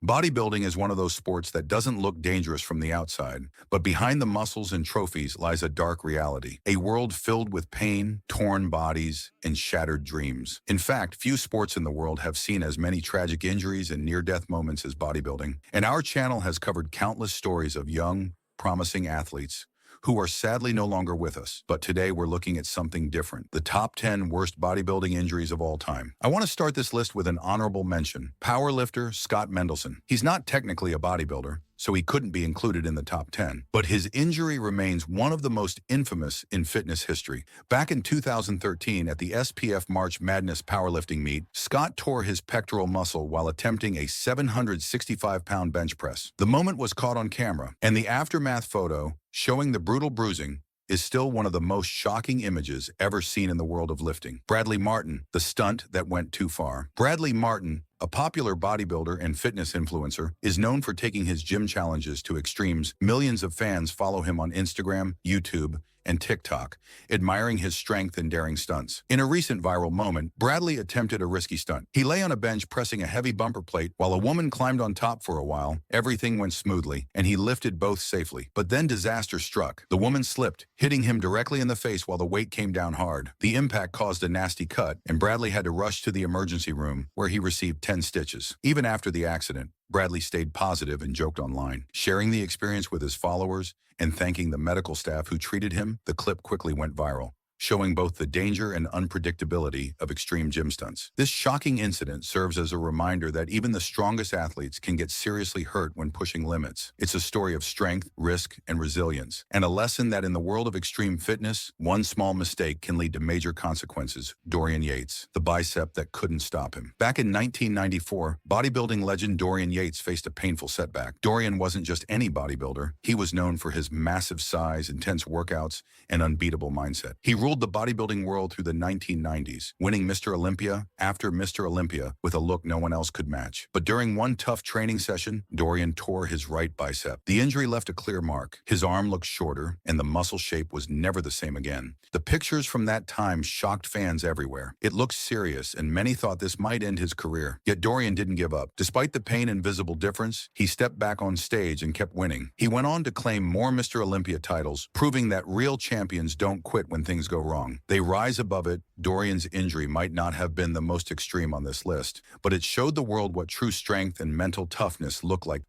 Bodybuilding is one of those sports that doesn't look dangerous from the outside, but behind the muscles and trophies lies a dark reality, a world filled with pain, torn bodies, and shattered dreams. In fact, few sports in the world have seen as many tragic injuries and near-death moments as bodybuilding, and our channel has covered countless stories of young, promising athletes who are sadly no longer with us. But today we're looking at something different, the top 10 worst bodybuilding injuries of all time. I want to start this list with an honorable mention, powerlifter Scott Mendelson. He's not technically a bodybuilder, so he couldn't be included in the top 10. But his injury remains one of the most infamous in fitness history. Back in 2013 at the SPF March Madness powerlifting meet, Scott tore his pectoral muscle while attempting a 765-pound bench press. The moment was caught on camera, and the aftermath photo, showing the brutal bruising, is still one of the most shocking images ever seen in the world of lifting. Bradley Martyn, the stunt that went too far. Bradley Martyn, a popular bodybuilder and fitness influencer, is known for taking his gym challenges to extremes. Millions of fans follow him on Instagram, YouTube, and TikTok, admiring his strength and daring stunts. In a recent viral moment, Bradley attempted a risky stunt. He lay on a bench pressing a heavy bumper plate while a woman climbed on top for a while. Everything went smoothly, and he lifted both safely. But then disaster struck. The woman slipped, hitting him directly in the face while the weight came down hard. The impact caused a nasty cut, and Bradley had to rush to the emergency room, where he received 10 stitches. Even after the accident, Bradley stayed positive and joked online, sharing the experience with his followers and thanking the medical staff who treated him. The clip quickly went viral, showing both the danger and unpredictability of extreme gym stunts. This shocking incident serves as a reminder that even the strongest athletes can get seriously hurt when pushing limits. It's a story of strength, risk, and resilience, and a lesson that in the world of extreme fitness, one small mistake can lead to major consequences. Dorian Yates, the bicep that couldn't stop him. Back in 1994, bodybuilding legend Dorian Yates faced a painful setback. Dorian wasn't just any bodybuilder. He was known for his massive size, intense workouts, and unbeatable mindset. He ruled the bodybuilding world through the 1990s, winning Mr. Olympia after Mr. Olympia with a look no one else could match. But during one tough training session, Dorian tore his right bicep. The injury left a clear mark. His arm looked shorter, and the muscle shape was never the same again. The pictures from that time shocked fans everywhere. It looked serious, and many thought this might end his career. Yet Dorian didn't give up. Despite the pain and visible difference, he stepped back on stage and kept winning. He went on to claim more Mr. Olympia titles, proving that real champions don't quit when things go wrong. They rise above it. Dorian's injury might not have been the most extreme on this list, but it showed the world what true strength and mental toughness look like.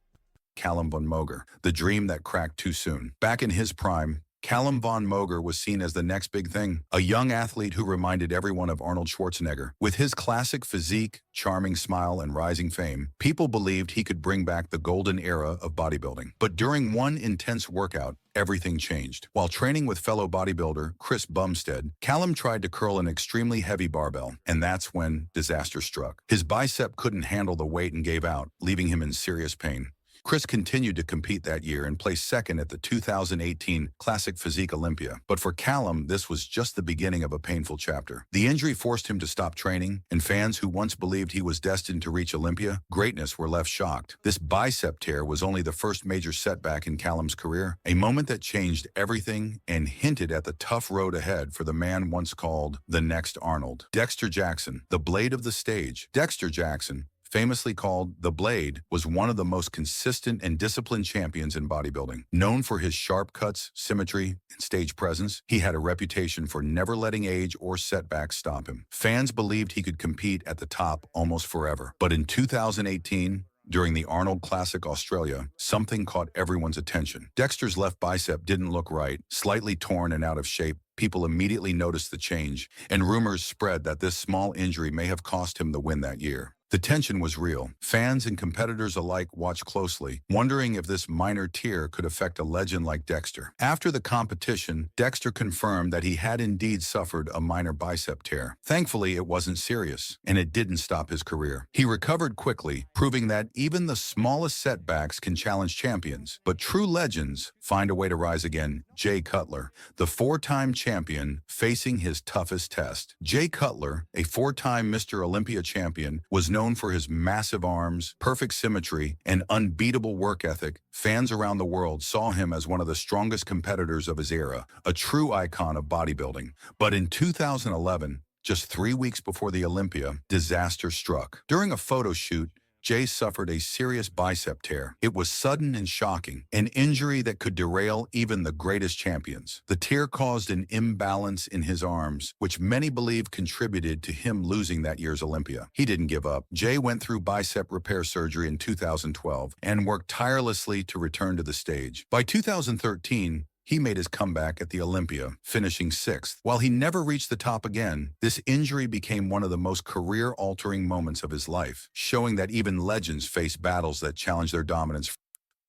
Callum von Moger, the dream that cracked too soon. Back in his prime, Callum von Moger was seen as the next big thing, a young athlete who reminded everyone of Arnold Schwarzenegger. With his classic physique, charming smile, and rising fame, people believed he could bring back the golden era of bodybuilding. But during one intense workout, everything changed. While training with fellow bodybuilder Chris Bumstead, Callum tried to curl an extremely heavy barbell, and that's when disaster struck. His bicep couldn't handle the weight and gave out, leaving him in serious pain. Chris continued to compete that year and placed second at the 2018 Classic Physique Olympia. But for Callum, this was just the beginning of a painful chapter. The injury forced him to stop training, and fans who once believed he was destined to reach Olympia greatness were left shocked. This bicep tear was only the first major setback in Callum's career, a moment that changed everything and hinted at the tough road ahead for the man once called the next Arnold. Dexter Jackson, the blade of the stage. Dexter Jackson, famously called The Blade, was one of the most consistent and disciplined champions in bodybuilding. Known for his sharp cuts, symmetry, and stage presence, he had a reputation for never letting age or setbacks stop him. Fans believed he could compete at the top almost forever. But in 2018, during the Arnold Classic Australia, something caught everyone's attention. Dexter's left bicep didn't look right, slightly torn and out of shape. People immediately noticed the change, and rumors spread that this small injury may have cost him the win that year. The tension was real. Fans and competitors alike watched closely, wondering if this minor tear could affect a legend like Dexter. After the competition, Dexter confirmed that he had indeed suffered a minor bicep tear. Thankfully, it wasn't serious, and it didn't stop his career. He recovered quickly, proving that even the smallest setbacks can challenge champions. But true legends find a way to rise again. Jay Cutler, the four-time champion, facing his toughest test. Jay Cutler, a four-time Mr. Olympia champion, was known for his massive arms, perfect symmetry, and unbeatable work ethic. Fans around the world saw him as one of the strongest competitors of his era, a true icon of bodybuilding. But in 2011, just 3 weeks before the Olympia, disaster struck. During a photo shoot, Jay suffered a serious bicep tear. It was sudden and shocking, an injury that could derail even the greatest champions. The tear caused an imbalance in his arms, which many believe contributed to him losing that year's Olympia. He didn't give up. Jay went through bicep repair surgery in 2012 and worked tirelessly to return to the stage. By 2013, he made his comeback at the Olympia, finishing 6th. While he never reached the top again, this injury became one of the most career-altering moments of his life, showing that even legends face battles that challenge their dominance.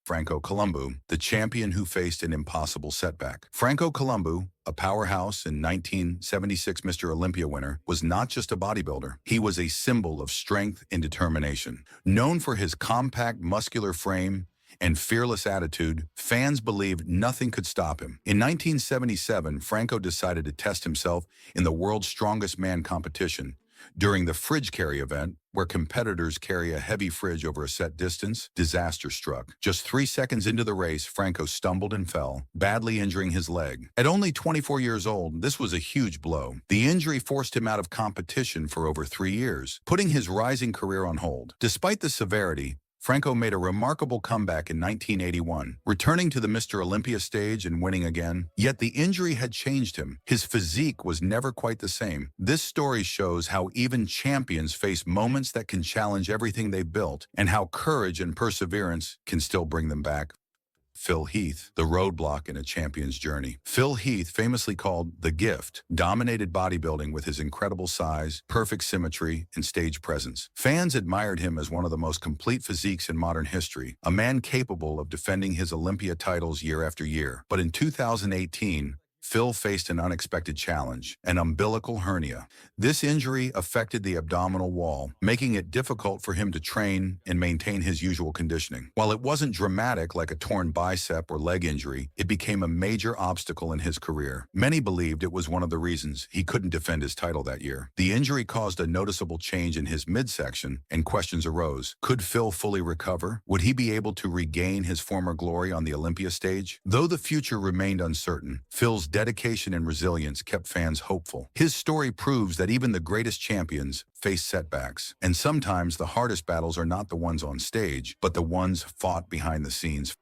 Franco Columbu, the champion who faced an impossible setback. Franco Columbu, a powerhouse and 1976 Mr. Olympia winner, was not just a bodybuilder. He was a symbol of strength and determination. Known for his compact, muscular frame and fearless attitude, fans believed nothing could stop him. In 1977, Franco decided to test himself in the world's strongest man competition. During the fridge carry event, where competitors carry a heavy fridge over a set distance, disaster struck. Just 3 seconds into the race, Franco stumbled and fell, badly injuring his leg. At only 24 years old, this was a huge blow. The injury forced him out of competition for over 3 years, putting his rising career on hold. Despite the severity, Franco made a remarkable comeback in 1981, returning to the Mr. Olympia stage and winning again. Yet the injury had changed him. His physique was never quite the same. This story shows how even champions face moments that can challenge everything they've built, and how courage and perseverance can still bring them back. Phil Heath, the roadblock in a champion's journey. Phil Heath, famously called The Gift, dominated bodybuilding with his incredible size, perfect symmetry, and stage presence. Fans admired him as one of the most complete physiques in modern history, a man capable of defending his Olympia titles year after year. But in 2018, Phil faced an unexpected challenge, an umbilical hernia. This injury affected the abdominal wall, making it difficult for him to train and maintain his usual conditioning. While it wasn't dramatic like a torn bicep or leg injury, it became a major obstacle in his career. Many believed it was one of the reasons he couldn't defend his title that year. The injury caused a noticeable change in his midsection, and questions arose. Could Phil fully recover? Would he be able to regain his former glory on the Olympia stage? Though the future remained uncertain, Phil's dedication and resilience kept fans hopeful. His story proves that even the greatest champions face setbacks, and sometimes the hardest battles are not the ones on stage, but the ones fought behind the scenes.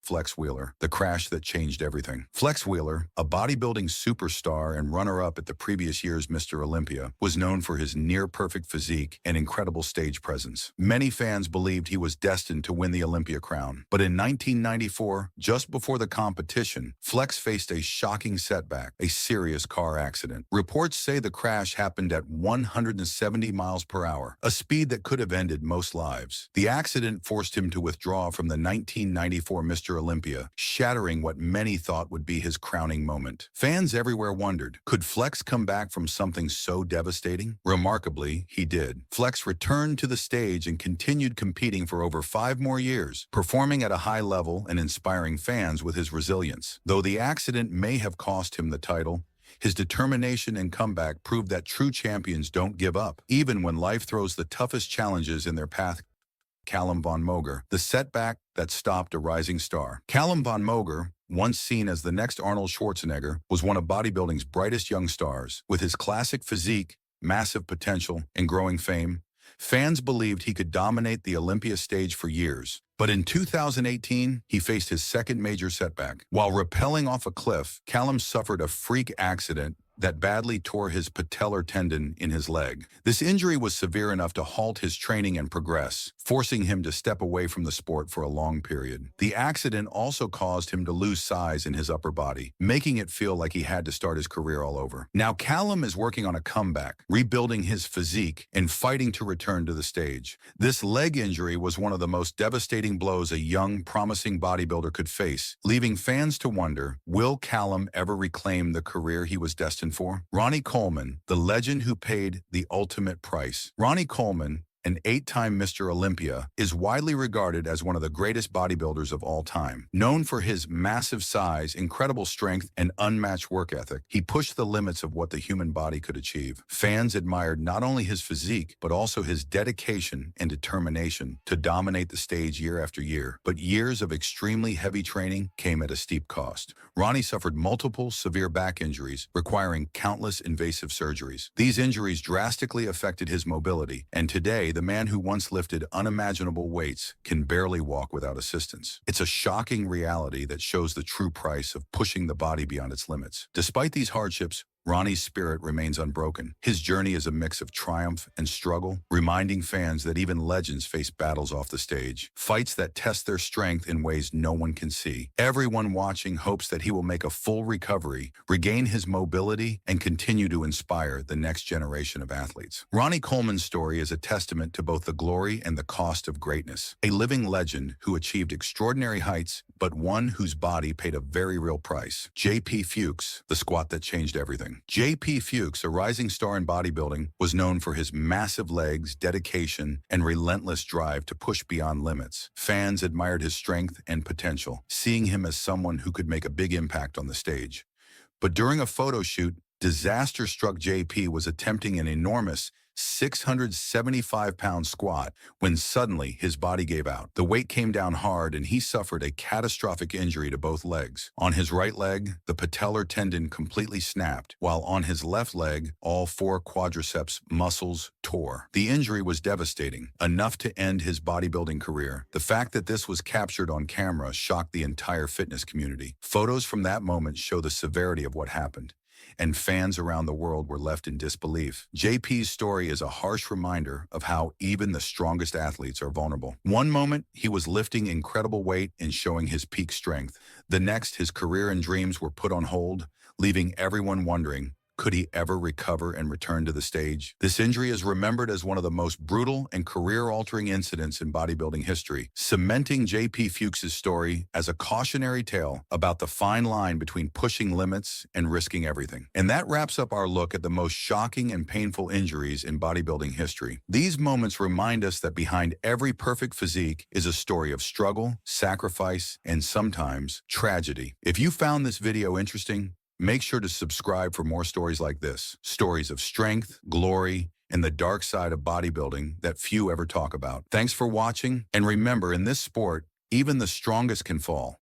Flex Wheeler, the crash that changed everything. Flex Wheeler, a bodybuilding superstar and runner-up at the previous year's Mr. Olympia, was known for his near-perfect physique and incredible stage presence. Many fans believed he was destined to win the Olympia crown. But in 1994, just before the competition, Flex faced a shocking setback, a serious car accident. Reports say the crash happened at 170 miles per hour, a speed that could have ended most lives. The accident forced him to withdraw from the 1994 Mr. Olympia, shattering what many thought would be his crowning moment. Fans everywhere wondered, could Flex come back from something so devastating? Remarkably, he did. Flex returned to the stage and continued competing for over 5 more years, performing at a high level and inspiring fans with his resilience. Though the accident may have cost him the title, his determination and comeback proved that true champions don't give up, even when life throws the toughest challenges in their path. Callum von Moger, the setback that stopped a rising star. Callum von Moger, once seen as the next Arnold Schwarzenegger, was one of bodybuilding's brightest young stars. With his classic physique, massive potential, and growing fame, fans believed he could dominate the Olympia stage for years. But in 2018, he faced his second major setback. While rappelling off a cliff, Callum suffered a freak accident that badly tore his patellar tendon in his leg. This injury was severe enough to halt his training and progress, forcing him to step away from the sport for a long period. The accident also caused him to lose size in his upper body, making it feel like he had to start his career all over. Now Callum is working on a comeback, rebuilding his physique, and fighting to return to the stage. This leg injury was one of the most devastating blows a young, promising bodybuilder could face, leaving fans to wonder, will Callum ever reclaim the career he was destined for? Ronnie Coleman, the legend who paid the ultimate price. Ronnie Coleman, an 8-time Mr. Olympia, is widely regarded as one of the greatest bodybuilders of all time. Known for his massive size, incredible strength, and unmatched work ethic, he pushed the limits of what the human body could achieve. Fans admired not only his physique, but also his dedication and determination to dominate the stage year after year. But years of extremely heavy training came at a steep cost. Ronnie suffered multiple severe back injuries, requiring countless invasive surgeries. These injuries drastically affected his mobility, and today the man who once lifted unimaginable weights can barely walk without assistance. It's a shocking reality that shows the true price of pushing the body beyond its limits. Despite these hardships, Ronnie's spirit remains unbroken. His journey is a mix of triumph and struggle, reminding fans that even legends face battles off the stage, fights that test their strength in ways no one can see. Everyone watching hopes that he will make a full recovery, regain his mobility, and continue to inspire the next generation of athletes. Ronnie Coleman's story is a testament to both the glory and the cost of greatness. A living legend who achieved extraordinary heights, but one whose body paid a very real price. J.P. Fuchs, the squat that changed everything. J.P. Fuchs, a rising star in bodybuilding, was known for his massive legs, dedication, and relentless drive to push beyond limits. Fans admired his strength and potential, seeing him as someone who could make a big impact on the stage. But during a photo shoot, disaster struck. JP was attempting an enormous 675-pound squat when suddenly his body gave out. The weight came down hard and he suffered a catastrophic injury to both legs. On his right leg, the patellar tendon completely snapped, while on his left leg, all 4 quadriceps muscles tore. The injury was devastating, enough to end his bodybuilding career. The fact that this was captured on camera shocked the entire fitness community. Photos from that moment show the severity of what happened, and fans around the world were left in disbelief. JP's story is a harsh reminder of how even the strongest athletes are vulnerable. One moment, he was lifting incredible weight and showing his peak strength. The next, his career and dreams were put on hold, leaving everyone wondering, could he ever recover and return to the stage? This injury is remembered as one of the most brutal and career-altering incidents in bodybuilding history, cementing J.P. Fuchs' story as a cautionary tale about the fine line between pushing limits and risking everything. And that wraps up our look at the most shocking and painful injuries in bodybuilding history. These moments remind us that behind every perfect physique is a story of struggle, sacrifice, and sometimes tragedy. If you found this video interesting, make sure to subscribe for more stories like this. Stories of strength, glory, and the dark side of bodybuilding that few ever talk about. Thanks for watching, and remember, in this sport, even the strongest can fall.